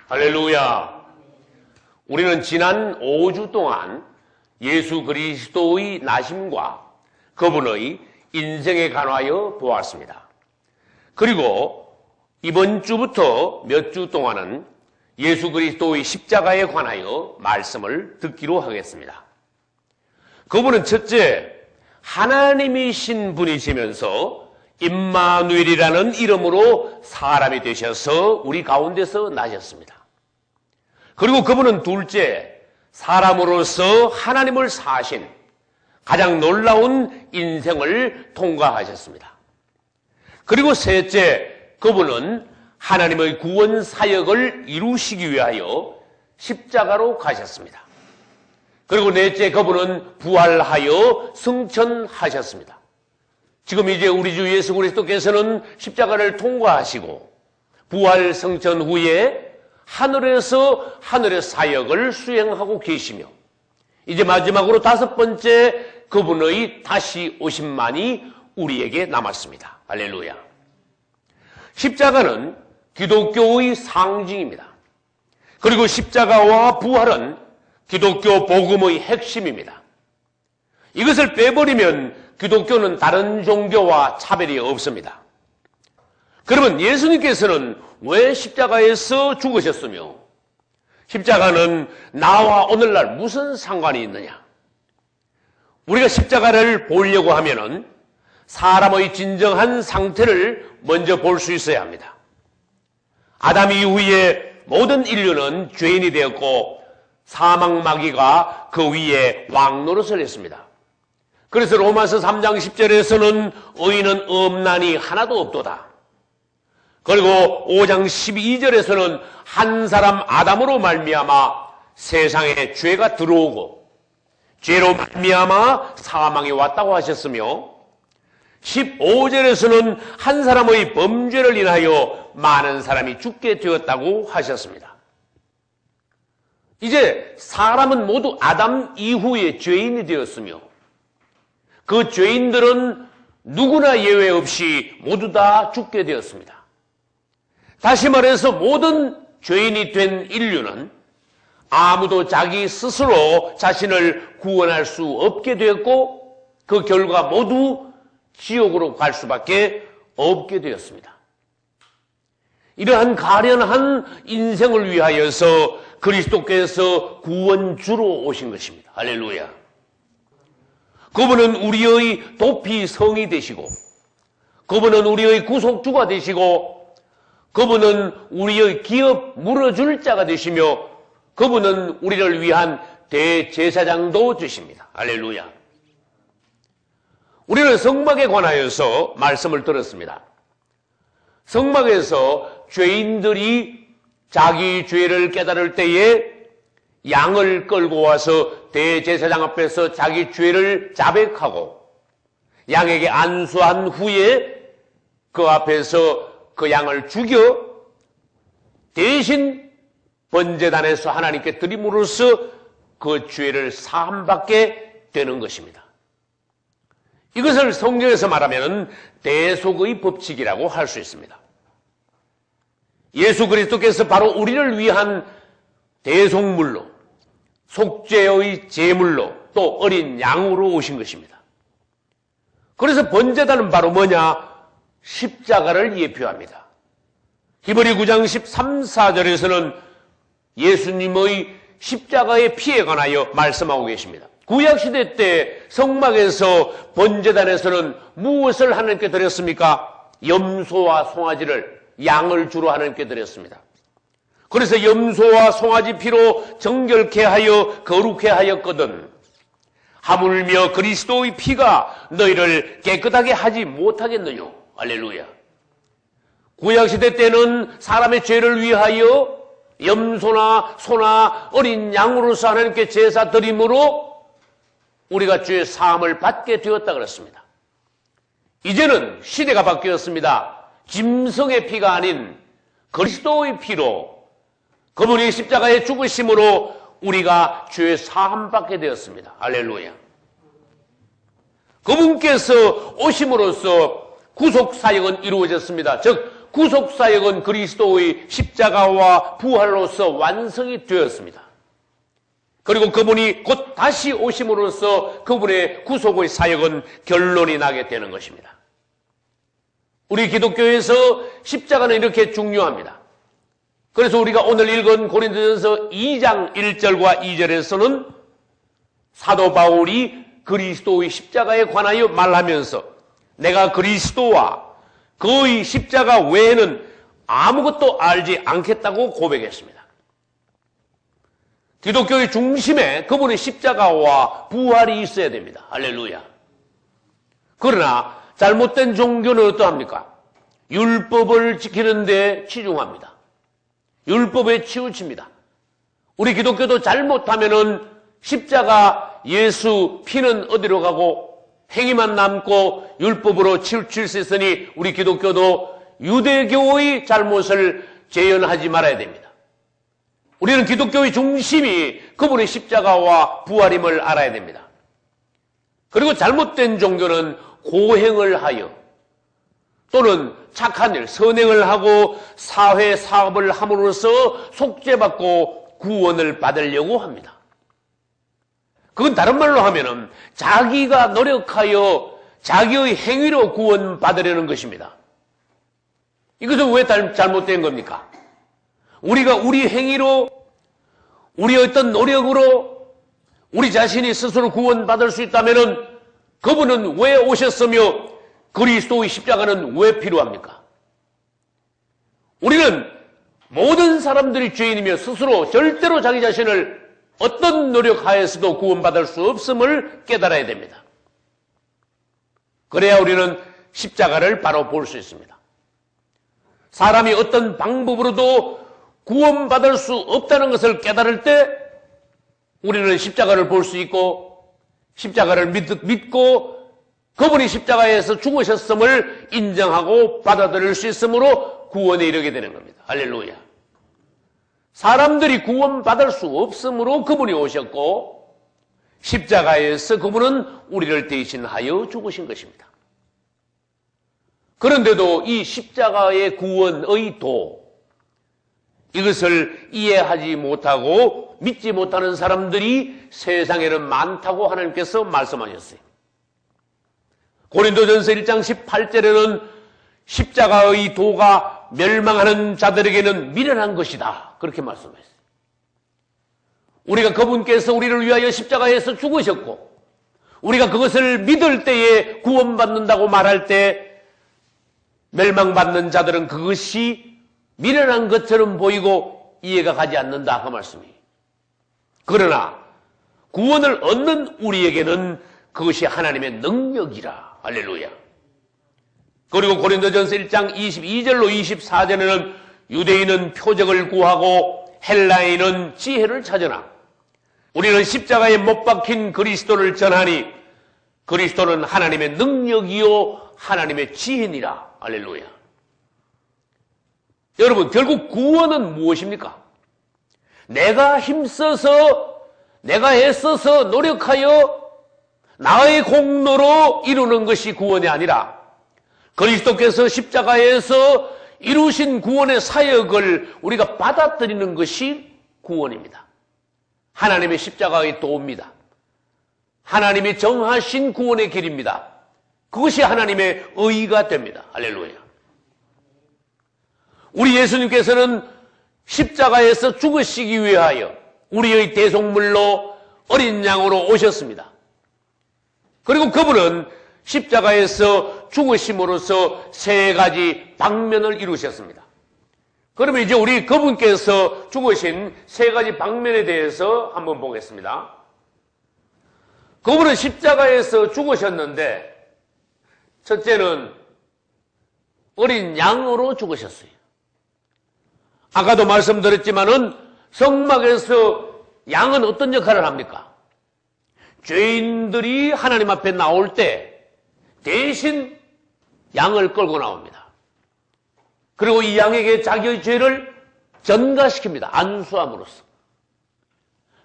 할렐루야. 우리는 지난 5주 동안 예수 그리스도의 나심과 그분의 인생에 관하여 보았습니다. 그리고 이번 주부터 몇 주 동안은 예수 그리스도의 십자가에 관하여 말씀을 듣기로 하겠습니다. 그분은 첫째, 하나님이신 분이시면서 임마누엘이라는 이름으로 사람이 되셔서 우리 가운데서 나셨습니다. 그리고 그분은 둘째, 사람으로서 하나님을 사신 가장 놀라운 인생을 통과하셨습니다. 그리고 셋째, 그분은 하나님의 구원 사역을 이루시기 위하여 십자가로 가셨습니다. 그리고 넷째, 그분은 부활하여 승천하셨습니다. 지금 이제 우리 주 예수 그리스도께서는 십자가를 통과하시고 부활 승천 후에 하늘에서 하늘의 사역을 수행하고 계시며 이제 마지막으로 다섯 번째, 그분의 다시 오심만이 우리에게 남았습니다. 할렐루야. 십자가는 기독교의 상징입니다. 그리고 십자가와 부활은 기독교 복음의 핵심입니다. 이것을 빼버리면 기독교는 다른 종교와 차별이 없습니다. 그러면 예수님께서는 왜 십자가에서 죽으셨으며 십자가는 나와 오늘날 무슨 상관이 있느냐? 우리가 십자가를 보려고 하면은 사람의 진정한 상태를 먼저 볼 수 있어야 합니다. 아담 이후에 모든 인류는 죄인이 되었고 사망 마귀가 그 위에 왕노릇을 했습니다. 그래서 로마서 3장 10절에서는 의인은 없나니 하나도 없도다. 그리고 5장 12절에서는 한 사람 아담으로 말미암아 세상에 죄가 들어오고 죄로 말미암아 사망이 왔다고 하셨으며 15절에서는 한 사람의 범죄를 인하여 많은 사람이 죽게 되었다고 하셨습니다. 이제 사람은 모두 아담 이후에 죄인이 되었으며 그 죄인들은 누구나 예외 없이 모두 다 죽게 되었습니다. 다시 말해서 모든 죄인이 된 인류는 아무도 자기 스스로 자신을 구원할 수 없게 되었고 그 결과 모두 지옥으로 갈 수밖에 없게 되었습니다. 이러한 가련한 인생을 위하여서 그리스도께서 구원주로 오신 것입니다. 할렐루야. 그분은 우리의 도피성이 되시고 그분은 우리의 구속주가 되시고 그분은 우리의 기업 물어줄 자가 되시며 그분은 우리를 위한 대제사장도 되십니다. 할렐루야. 우리는 성막에 관하여서 말씀을 들었습니다. 성막에서 죄인들이 자기 죄를 깨달을 때에 양을 끌고 와서 대제사장 앞에서 자기 죄를 자백하고 양에게 안수한 후에 그 앞에서 그 양을 죽여 대신 번제단에서 하나님께 드림으로써 그 죄를 사함받게 되는 것입니다. 이것을 성경에서 말하면 대속의 법칙이라고 할 수 있습니다. 예수 그리스도께서 바로 우리를 위한 대속물로 속죄의 제물로 또 어린 양으로 오신 것입니다. 그래서 번제단은 바로 뭐냐? 십자가를 예표합니다. 히브리 9장 13, 14절에서는 예수님의 십자가의 피에 관하여 말씀하고 계십니다. 구약시대 때 성막에서 번제단에서는 무엇을 하나님께 드렸습니까? 염소와 송아지를, 양을 주로 하나님께 드렸습니다. 그래서 염소와 송아지 피로 정결케 하여 거룩해 하였거든 하물며 그리스도의 피가 너희를 깨끗하게 하지 못하겠느냐? 할렐루야. 구약시대 때는 사람의 죄를 위하여 염소나 소나 어린 양으로서 하나님께 제사 드림으로 우리가 죄 사함을 받게 되었다 그랬습니다. 이제는 시대가 바뀌었습니다. 짐승의 피가 아닌 그리스도의 피로 그분이 십자가에 죽으심으로 우리가 죄 사함 받게 되었습니다. 할렐루야. 그분께서 오심으로써 구속 사역은 이루어졌습니다. 즉 구속사역은 그리스도의 십자가와 부활로서 완성이 되었습니다. 그리고 그분이 곧 다시 오심으로써 그분의 구속의 사역은 결론이 나게 되는 것입니다. 우리 기독교에서 십자가는 이렇게 중요합니다. 그래서 우리가 오늘 읽은 고린도전서 2장 1절과 2절에서는 사도 바울이 그리스도의 십자가에 관하여 말하면서 내가 그리스도와 그의 십자가 외에는 아무것도 알지 않겠다고 고백했습니다. 기독교의 중심에 그분의 십자가와 부활이 있어야 됩니다. 할렐루야. 그러나 잘못된 종교는 어떠합니까? 율법을 지키는 데 치중합니다. 율법에 치우칩니다. 우리 기독교도 잘못하면은 십자가 예수 피는 어디로 가고 행위만 남고 율법으로 치우칠 수 있으니 우리 기독교도 유대교의 잘못을 재현하지 말아야 됩니다. 우리는 기독교의 중심이 그분의 십자가와 부활임을 알아야 됩니다. 그리고 잘못된 종교는 고행을 하여 또는 착한 일, 선행을 하고 사회 사업을 함으로써 속죄받고 구원을 받으려고 합니다. 그건 다른 말로 하면은 자기가 노력하여 자기의 행위로 구원받으려는 것입니다. 이것은 왜 잘못된 겁니까? 우리가 우리 행위로, 우리의 어떤 노력으로 우리 자신이 스스로 구원받을 수 있다면은 그분은 왜 오셨으며 그리스도의 십자가는 왜 필요합니까? 우리는 모든 사람들이 죄인이며 스스로 절대로 자기 자신을 어떤 노력하에서도 구원받을 수 없음을 깨달아야 됩니다. 그래야 우리는 십자가를 바로 볼 수 있습니다. 사람이 어떤 방법으로도 구원받을 수 없다는 것을 깨달을 때 우리는 십자가를 볼 수 있고 십자가를 믿고 그분이 십자가에서 죽으셨음을 인정하고 받아들일 수 있으므로 구원에 이르게 되는 겁니다. 할렐루야. 사람들이 구원받을 수 없으므로 그분이 오셨고 십자가에서 그분은 우리를 대신하여 죽으신 것입니다. 그런데도 이 십자가의 구원의 도, 이것을 이해하지 못하고 믿지 못하는 사람들이 세상에는 많다고 하나님께서 말씀하셨어요. 고린도전서 1장 18절에는 십자가의 도가 멸망하는 자들에게는 미련한 것이다. 그렇게 말씀하셨어요. 우리가 그분께서 우리를 위하여 십자가에서 죽으셨고 우리가 그것을 믿을 때에 구원받는다고 말할 때 멸망받는 자들은 그것이 미련한 것처럼 보이고 이해가 가지 않는다 그 말씀이에요. 그러나 구원을 얻는 우리에게는 그것이 하나님의 능력이라. 할렐루야. 그리고 고린도전서 1장 22절로 24절에는 유대인은 표적을 구하고 헬라인은 지혜를 찾으나 우리는 십자가에 못 박힌 그리스도를 전하니 그리스도는 하나님의 능력이요 하나님의 지혜니라. 할렐루야. 여러분, 결국 구원은 무엇입니까? 내가 힘써서, 내가 애써서 노력하여 나의 공로로 이루는 것이 구원이 아니라 그리스도께서 십자가에서 이루신 구원의 사역을 우리가 받아들이는 것이 구원입니다. 하나님의 십자가의 도입니다. 하나님이 정하신 구원의 길입니다. 그것이 하나님의 의가 됩니다. 할렐루야. 우리 예수님께서는 십자가에서 죽으시기 위하여 우리의 대속물로 어린 양으로 오셨습니다. 그리고 그분은 십자가에서 죽으심으로써 세 가지 방면을 이루셨습니다. 그러면 이제 우리 그분께서 죽으신 세 가지 방면에 대해서 한번 보겠습니다. 그분은 십자가에서 죽으셨는데 첫째는 어린 양으로 죽으셨어요. 아까도 말씀드렸지만은 성막에서 양은 어떤 역할을 합니까? 죄인들이 하나님 앞에 나올 때 대신 양을 끌고 나옵니다. 그리고 이 양에게 자기의 죄를 전가시킵니다. 안수함으로써.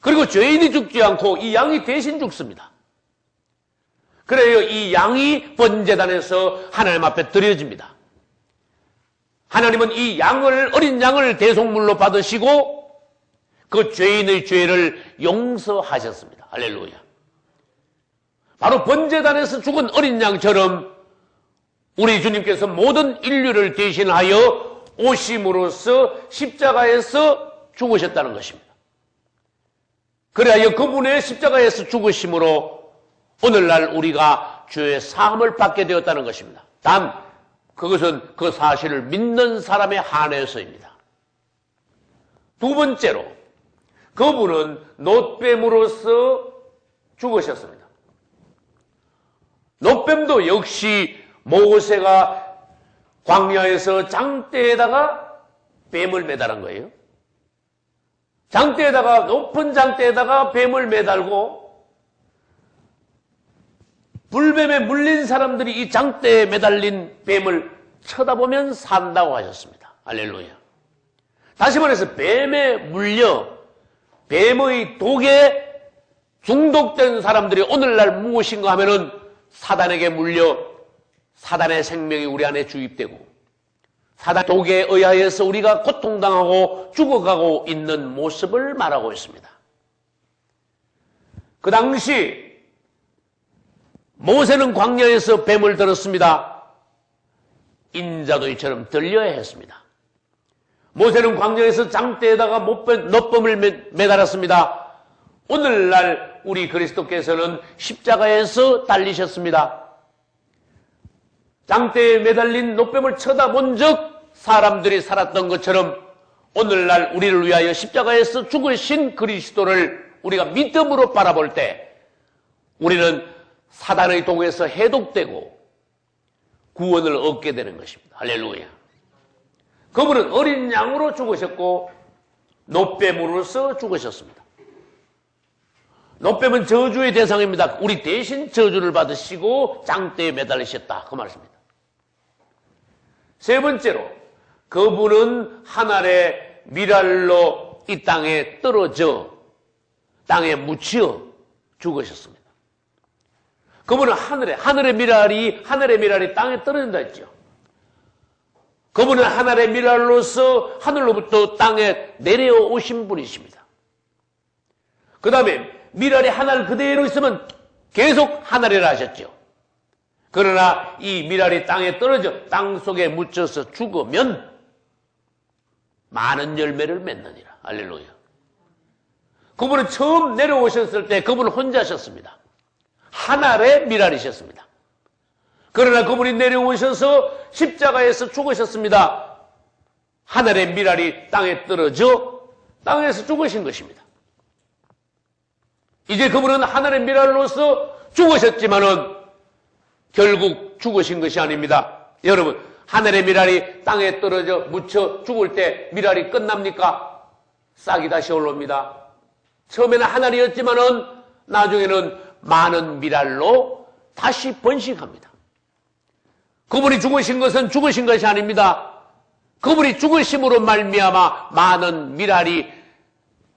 그리고 죄인이 죽지 않고 이 양이 대신 죽습니다. 그래요, 이 양이 번제단에서 하나님 앞에 드려집니다. 하나님은 이 어린 양을 대속물로 받으시고 그 죄인의 죄를 용서하셨습니다. 할렐루야. 바로 번제단에서 죽은 어린 양처럼 우리 주님께서 모든 인류를 대신하여 오심으로써 십자가에서 죽으셨다는 것입니다. 그래야 그분의 십자가에서 죽으심으로 오늘날 우리가 죄의 사함을 받게 되었다는 것입니다. 단 그것은 그 사실을 믿는 사람에 한해서입니다. 두 번째로 그분은 놋뱀으로서 죽으셨습니다. 놋뱀도 역시 모세가 광야에서 장대에다가 뱀을 매달은 거예요. 장대에다가, 높은 장대에다가 뱀을 매달고 불뱀에 물린 사람들이 이 장대에 매달린 뱀을 쳐다보면 산다고 하셨습니다. 할렐루야. 다시 말해서 뱀에 물려 뱀의 독에 중독된 사람들이 오늘날 무엇인가 하면은 사단에게 물려 사단의 생명이 우리 안에 주입되고 사단 독에 의하여서 우리가 고통당하고 죽어가고 있는 모습을 말하고 있습니다. 그 당시 모세는 광야에서 뱀을 들었습니다. 인자도 이처럼 들려야 했습니다. 모세는 광야에서 장대에다가 놋뱀을 매달았습니다. 오늘날 우리 그리스도께서는 십자가에서 달리셨습니다. 장대에 매달린 놋뱀을 쳐다본 적 사람들이 살았던 것처럼 오늘날 우리를 위하여 십자가에서 죽으신 그리스도를 우리가 믿음으로 바라볼 때 우리는 사단의 독에서 해독되고 구원을 얻게 되는 것입니다. 할렐루야. 그분은 어린 양으로 죽으셨고 놋뱀으로서 죽으셨습니다. 놋뱀은 저주의 대상입니다. 우리 대신 저주를 받으시고 장대에 매달리셨다. 그 말씀입니다. 세 번째로 그분은 한 알의 밀알로 이 땅에 떨어져 땅에 묻혀 죽으셨습니다. 그분은 하늘의 밀알이 땅에 떨어진다 했죠. 그분은 하늘의 밀알로서 하늘로부터 땅에 내려오신 분이십니다. 그 다음에 밀알이 하늘 그대로 있으면 계속 하늘이라 하셨죠. 그러나 이 밀알이 땅에 떨어져 땅 속에 묻혀서 죽으면 많은 열매를 맺느니라. 할렐루야. 그분은 처음 내려오셨을 때 그분은 혼자셨습니다. 하늘의 밀알이셨습니다. 그러나 그분이 내려오셔서 십자가에서 죽으셨습니다. 하늘의 밀알이 땅에 떨어져 땅에서 죽으신 것입니다. 이제 그분은 하늘의 밀알로서 죽으셨지만은 결국 죽으신 것이 아닙니다. 여러분, 하늘의 밀알이 땅에 떨어져 묻혀 죽을 때 밀알이 끝납니까? 싹이 다시 올라옵니다. 처음에는 하늘이었지만은 나중에는 많은 밀알로 다시 번식합니다. 그분이 죽으신 것은 죽으신 것이 아닙니다. 그분이 죽으심으로 말미암아 많은 밀알이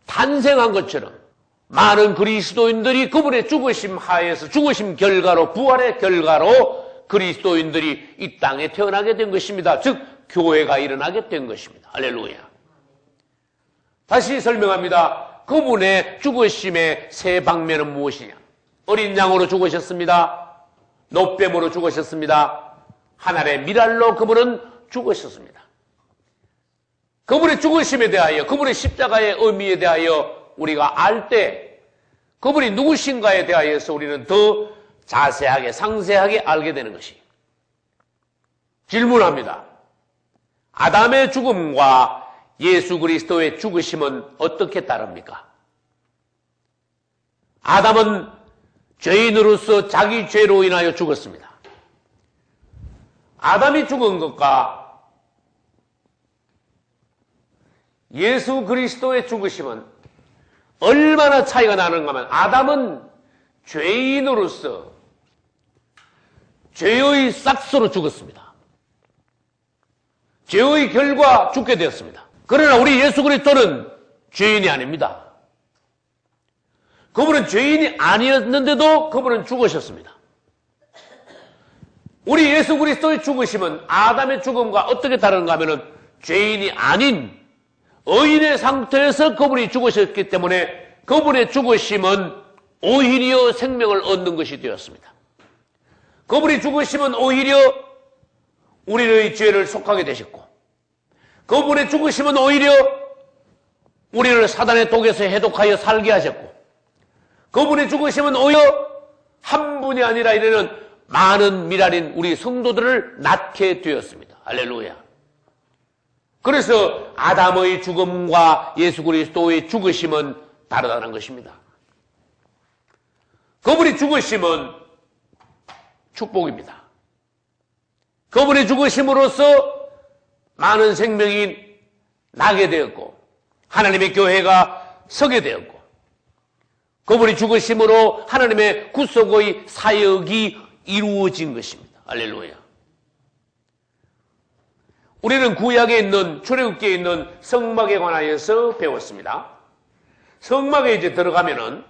탄생한 것처럼 많은 그리스도인들이 그분의 죽으심 하에서 죽으심 결과로 부활의 결과로 그리스도인들이 이 땅에 태어나게 된 것입니다. 즉 교회가 일어나게 된 것입니다. 할렐루야. 다시 설명합니다. 그분의 죽으심의 세 방면은 무엇이냐? 어린 양으로 죽으셨습니다. 놋뱀으로 죽으셨습니다. 하늘의 밀알로 그분은 죽으셨습니다. 그분의 죽으심에 대하여 그분의 십자가의 의미에 대하여 우리가 알 때 그분이 누구신가에 대하여서 우리는 더 자세하게 상세하게 알게 되는 것이 질문합니다. 아담의 죽음과 예수 그리스도의 죽으심은 어떻게 다릅니까? 아담은 죄인으로서 자기 죄로 인하여 죽었습니다. 아담이 죽은 것과 예수 그리스도의 죽으심은 얼마나 차이가 나는가 하면 아담은 죄인으로서 죄의 싹스로 죽었습니다. 죄의 결과 죽게 되었습니다. 그러나 우리 예수 그리스도는 죄인이 아닙니다. 그분은 죄인이 아니었는데도 그분은 죽으셨습니다. 우리 예수 그리스도의 죽으심은 아담의 죽음과 어떻게 다른가 하면은 죄인이 아닌 의인의 상태에서 그분이 죽으셨기 때문에 그분의 죽으심은 오히려 생명을 얻는 것이 되었습니다. 그분이 죽으심은 오히려 우리의 죄를 속하게 되셨고, 그분의 죽으심은 오히려 우리를 사단의 독에서 해독하여 살게 하셨고, 그분의 죽으심은 오히려 한 분이 아니라 이래는 많은 미랄인 우리 성도들을 낳게 되었습니다. 할렐루야. 그래서 아담의 죽음과 예수 그리스도의 죽으심은 다르다는 것입니다. 그분이 죽으심은 축복입니다. 그분이 죽으심으로써 많은 생명이 나게 되었고 하나님의 교회가 서게 되었고 그분이 죽으심으로 하나님의 구속의 사역이 이루어진 것입니다. 할렐루야. 우리는 구약에 있는 출애굽기에 있는 성막에 관하여서 배웠습니다. 성막에 이제 들어가면은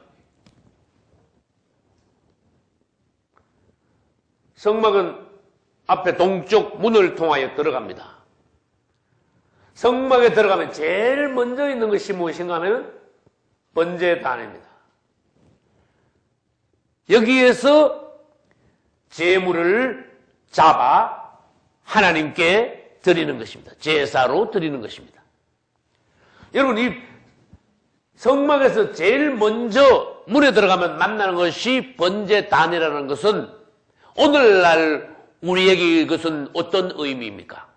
성막은 앞에 동쪽 문을 통하여 들어갑니다. 성막에 들어가면 제일 먼저 있는 것이 무엇인가 하면 번제단입니다. 여기에서 제물을 잡아 하나님께 드리는 것입니다. 제사로 드리는 것입니다. 여러분, 이 성막에서 제일 먼저 문에 들어가면 만나는 것이 번제단이라는 것은 오늘날 우리에게 이것은 어떤 의미입니까?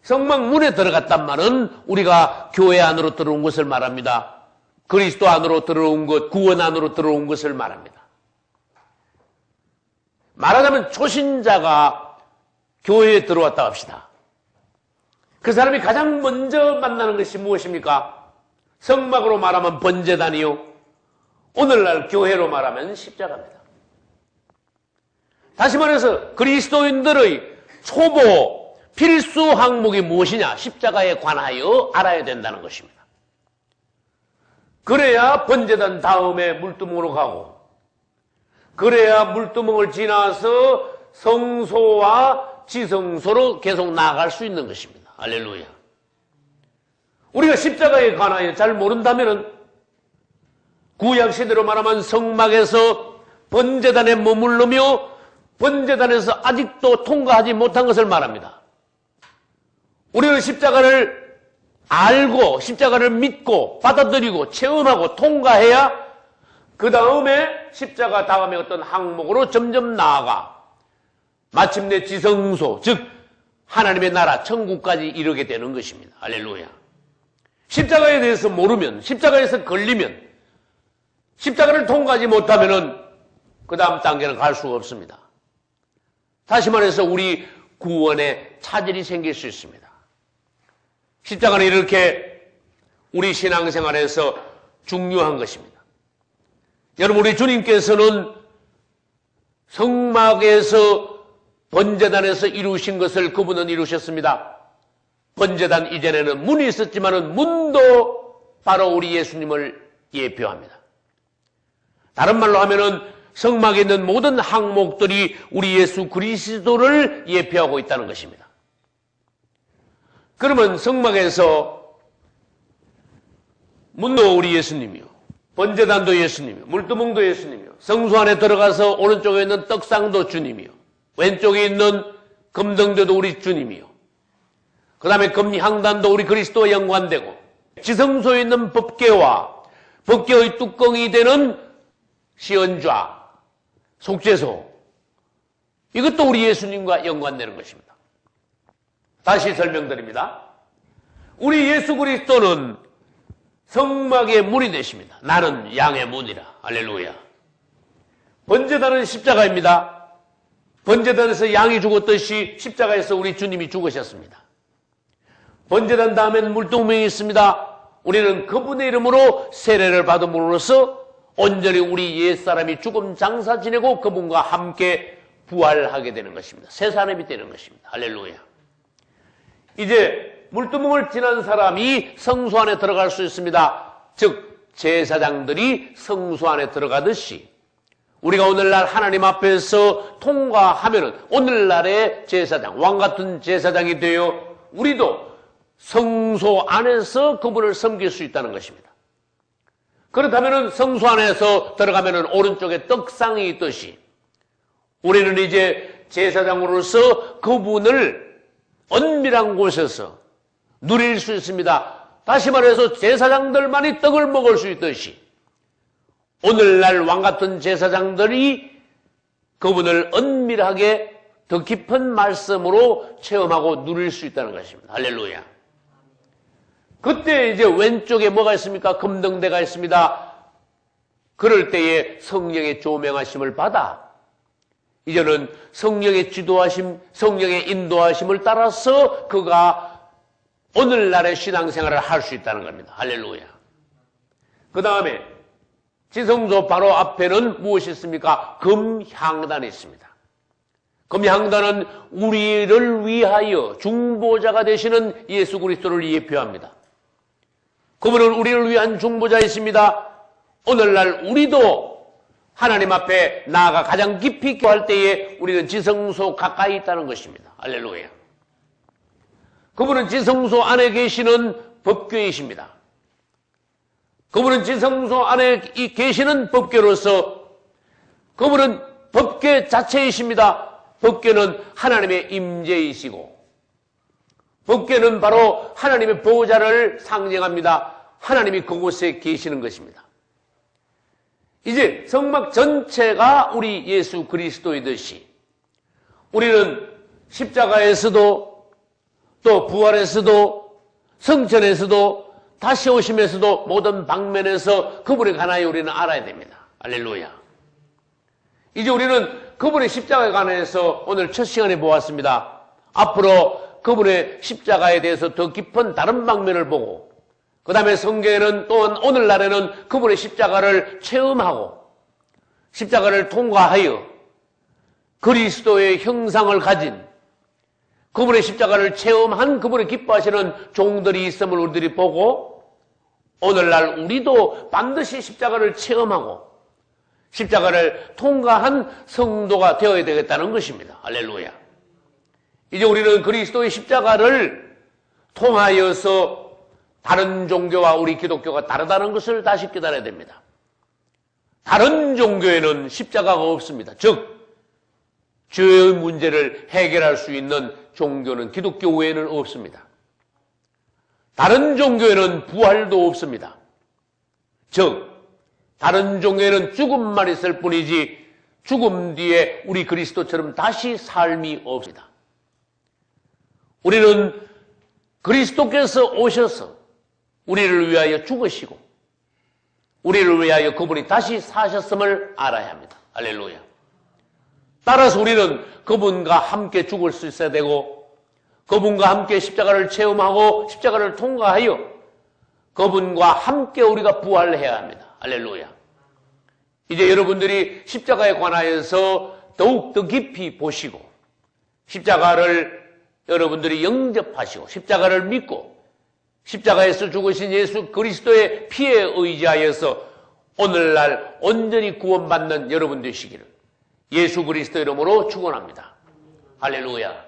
성막 문에 들어갔단 말은 우리가 교회 안으로 들어온 것을 말합니다. 그리스도 안으로 들어온 것, 구원 안으로 들어온 것을 말합니다. 말하자면 초신자가 교회에 들어왔다 합시다. 그 사람이 가장 먼저 만나는 것이 무엇입니까? 성막으로 말하면 번제단이요, 오늘날 교회로 말하면 십자가입니다. 다시 말해서 그리스도인들의 초보 필수 항목이 무엇이냐? 십자가에 관하여 알아야 된다는 것입니다. 그래야 번제단 다음에 물두멍으로 가고, 그래야 물두멍을 지나서 성소와 지성소로 계속 나아갈 수 있는 것입니다. 할렐루야. 우리가 십자가에 관하여 잘 모른다면 구약시대로 말하면 성막에서 번제단에 머무르며 번제단에서 아직도 통과하지 못한 것을 말합니다. 우리는 십자가를 알고 십자가를 믿고 받아들이고 체험하고 통과해야 그 다음에 십자가 다음에 어떤 항목으로 점점 나아가 마침내 지성소, 즉 하나님의 나라 천국까지 이르게 되는 것입니다. 할렐루야. 십자가에 대해서 모르면, 십자가에서 걸리면, 십자가를 통과하지 못하면 그 다음 단계는 갈 수가 없습니다. 다시 말해서 우리 구원에 차질이 생길 수 있습니다. 십자가는 이렇게 우리 신앙생활에서 중요한 것입니다. 여러분, 우리 주님께서는 성막에서 번제단에서 이루신 것을 그분은 이루셨습니다. 번제단 이전에는 문이 있었지만 문도 바로 우리 예수님을 예표합니다. 다른 말로 하면은 성막에 있는 모든 항목들이 우리 예수 그리스도를 예표하고 있다는 것입니다. 그러면 성막에서 문도 우리 예수님이요, 번제단도 예수님이요, 물두멍도 예수님이요, 성소 안에 들어가서 오른쪽에 있는 떡상도 주님이요, 왼쪽에 있는 금등대도 우리 주님이요, 그 다음에 금향단도 우리 그리스도와 연관되고, 지성소에 있는 법궤와 법궤의 뚜껑이 되는 시언좌, 속죄소, 이것도 우리 예수님과 연관되는 것입니다. 다시 설명드립니다. 우리 예수 그리스도는 성막의 문이 되십니다. 나는 양의 문이라. 할렐루야. 번제단은 십자가입니다. 번제단에서 양이 죽었듯이 십자가에서 우리 주님이 죽으셨습니다. 번제단 다음에는 물두멍이 있습니다. 우리는 그분의 이름으로 세례를 받음으로써 온전히 우리 옛사람이 죽음 장사 지내고 그분과 함께 부활하게 되는 것입니다. 새 사람이 되는 것입니다. 할렐루야. 이제 물두멍을 지난 사람이 성소 안에 들어갈 수 있습니다. 즉 제사장들이 성소 안에 들어가듯이 우리가 오늘날 하나님 앞에서 통과하면은 오늘날의 제사장, 왕같은 제사장이 되어 우리도 성소 안에서 그분을 섬길 수 있다는 것입니다. 그렇다면은 성소 안에서 들어가면은 오른쪽에 떡상이 있듯이 우리는 이제 제사장으로서 그분을 은밀한 곳에서 누릴 수 있습니다. 다시 말해서 제사장들만이 떡을 먹을 수 있듯이 오늘날 왕같은 제사장들이 그분을 은밀하게 더 깊은 말씀으로 체험하고 누릴 수 있다는 것입니다. 할렐루야. 그때 이제 왼쪽에 뭐가 있습니까? 금등대가 있습니다. 그럴 때에 성령의 조명하심을 받아 이제는 성령의 지도하심, 성령의 인도하심을 따라서 그가 오늘날의 신앙생활을 할 수 있다는 겁니다. 할렐루야. 그 다음에 지성소 바로 앞에는 무엇이 있습니까? 금향단이 있습니다. 금향단은 우리를 위하여 중보자가 되시는 예수 그리스도를 예표합니다. 그분은 우리를 위한 중보자이십니다. 오늘날 우리도 하나님 앞에 나아가 가장 깊이 기도할 때에 우리는 지성소 가까이 있다는 것입니다. 할렐루야. 그분은 지성소 안에 계시는 법궤이십니다. 그분은 지성소 안에 계시는 법궤로서 그분은 법궤 자체이십니다. 법궤는 하나님의 임재이시고 법궤는 바로 하나님의 보호자를 상징합니다. 하나님이 그곳에 계시는 것입니다. 이제 성막 전체가 우리 예수 그리스도이듯이 우리는 십자가에서도 또 부활에서도 성천에서도 다시 오심에서도 모든 방면에서 그분에 관하여 우리는 알아야 됩니다. 할렐루야. 이제 우리는 그분의 십자가에 관해서 오늘 첫 시간에 보았습니다. 앞으로 그분의 십자가에 대해서 더 깊은 다른 방면을 보고 그 다음에 성경에는 또한 오늘날에는 그분의 십자가를 체험하고 십자가를 통과하여 그리스도의 형상을 가진 그분의 십자가를 체험한 그분의 기뻐하시는 종들이 있음을 우리들이 보고 오늘날 우리도 반드시 십자가를 체험하고 십자가를 통과한 성도가 되어야 되겠다는 것입니다. 할렐루야. 이제 우리는 그리스도의 십자가를 통하여서 다른 종교와 우리 기독교가 다르다는 것을 다시 깨달아야 됩니다. 다른 종교에는 십자가가 없습니다. 즉 죄의 문제를 해결할 수 있는 종교는 기독교 외에는 없습니다. 다른 종교에는 부활도 없습니다. 즉 다른 종교에는 죽음만 있을 뿐이지 죽음 뒤에 우리 그리스도처럼 다시 삶이 없습니다. 우리는 그리스도께서 오셔서 우리를 위하여 죽으시고 우리를 위하여 그분이 다시 사셨음을 알아야 합니다. 할렐루야. 따라서 우리는 그분과 함께 죽을 수 있어야 되고 그분과 함께 십자가를 체험하고 십자가를 통과하여 그분과 함께 우리가 부활해야 합니다. 할렐루야. 이제 여러분들이 십자가에 관하여서 더욱더 깊이 보시고 십자가를 여러분들이 영접하시고 십자가를 믿고 십자가에서 죽으신 예수 그리스도의 피에 의지하여서 오늘날 온전히 구원받는 여러분 되시기를 예수 그리스도 이름으로 축원합니다. 할렐루야.